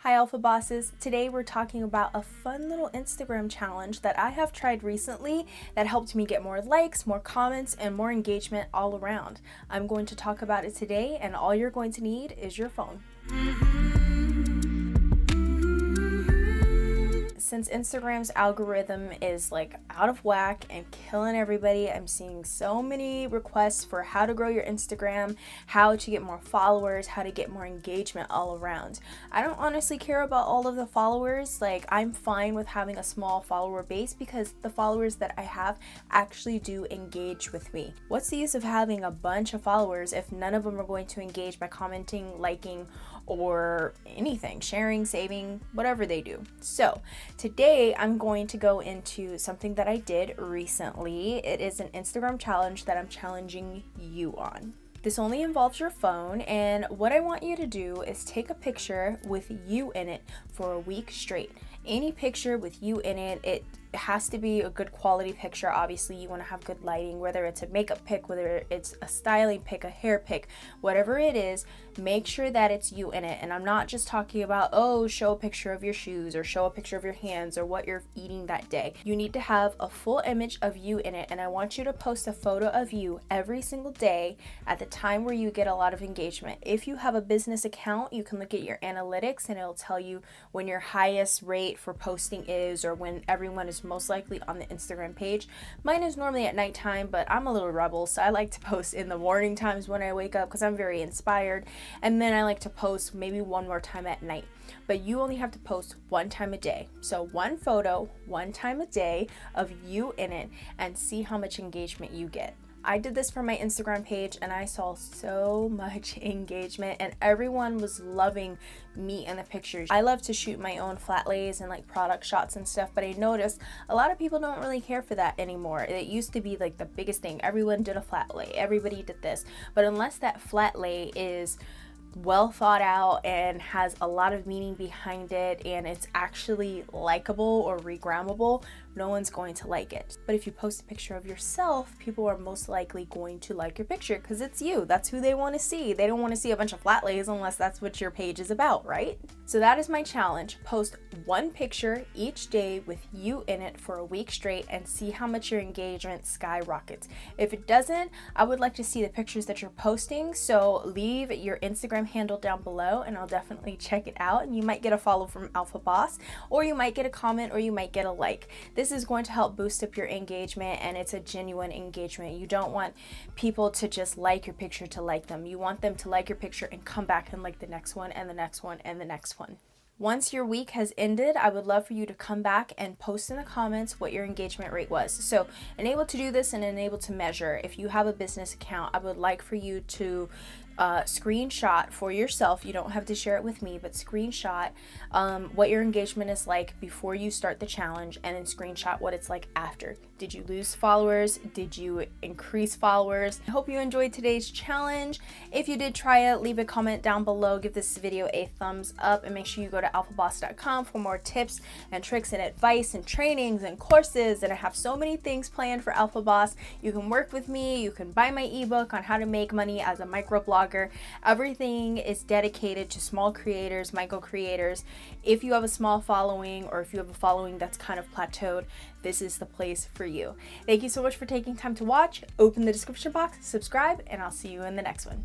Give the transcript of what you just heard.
Hi Alpha Bosses. Today we're talking about a fun little Instagram challenge that I have tried recently that helped me get more likes, more comments, and more engagement all around. I'm going to talk about it today, and all you're going to need is your phone. Since Instagram's algorithm is out of whack and killing everybody, I'm seeing so many requests for how to grow your Instagram, how to get more followers, how to get more engagement all around. I don't honestly care about all of the followers. I'm fine with having a small follower base because the followers that I have actually do engage with me. What's the use of having a bunch of followers if none of them are going to engage by commenting, liking, or anything, sharing, saving, whatever they do? So today I'm going to go into something that I did recently. It is an Instagram challenge that I'm challenging you on. This only involves your phone, and what I want you to do is take a picture with you in it for a week straight. Any picture with you in it, it has to be a good quality picture. Obviously, you want to have good lighting, whether it's a makeup pic, whether it's a styling pic, a hair pic, whatever it is, make sure that it's you in it. And I'm not just talking about, oh, show a picture of your shoes or show a picture of your hands or what you're eating that day. You need to have a full image of you in it, and I want you to post a photo of you every single day at the time where you get a lot of engagement. If you have a business account, you can look at your analytics and it'll tell you when your highest rate for posting is, or when everyone is most likely on the Instagram page. Mine is normally at nighttime, but I'm a little rebel, so I like to post in the morning times when I wake up because I'm very inspired, and then I like to post maybe one more time at night. But you only have to post one time a day. So one photo, one time a day of you in it, and see how much engagement you get. I did this for my Instagram page and I saw so much engagement, and everyone was loving me in the pictures. I love to shoot my own flat lays and product shots and stuff, but I noticed a lot of people don't really care for that anymore. It used to be the biggest thing. Everyone did a flat lay, everybody did this, but unless that flat lay is well thought out and has a lot of meaning behind it and it's actually likable or regrammable, no one's going to like it. But if you post a picture of yourself, people are most likely going to like your picture because it's you. That's who they want to see. They don't want to see a bunch of flat lays unless that's what your page is about, right? So that is my challenge. Post one picture each day with you in it for a week straight and see how much your engagement skyrockets. If it doesn't, I would like to see the pictures that you're posting, so leave your Instagram handle down below and I'll definitely check it out, and you might get a follow from Alphabawse, or you might get a comment, or you might get a like. This is going to help boost up your engagement, and it's a genuine engagement. You don't want people to just like your picture to like them. You want them to like your picture and come back and like the next one and the next one and the next one. Once your week has ended, I would love for you to come back and post in the comments what your engagement rate was. So enable to do this and enable to measure. If you have a business account, I would like for you to screenshot for yourself. You don't have to share it with me, but screenshot what your engagement is like before you start the challenge, and then screenshot what it's like after. Did you lose followers? Did you increase followers? I hope you enjoyed today's challenge. If you did try it, leave a comment down below, give this video a thumbs up, and make sure you go to alphabawse.com for more tips and tricks and advice and trainings and courses. And I have so many things planned for Alphabawse. You can work with me, you can buy my ebook on how to make money as a microblogger. Everything is dedicated to small creators, micro creators. If you have a small following, or if you have a following that's kind of plateaued, this is the place for you. Thank you so much for taking time to watch. Open the description box, subscribe, and I'll see you in the next one.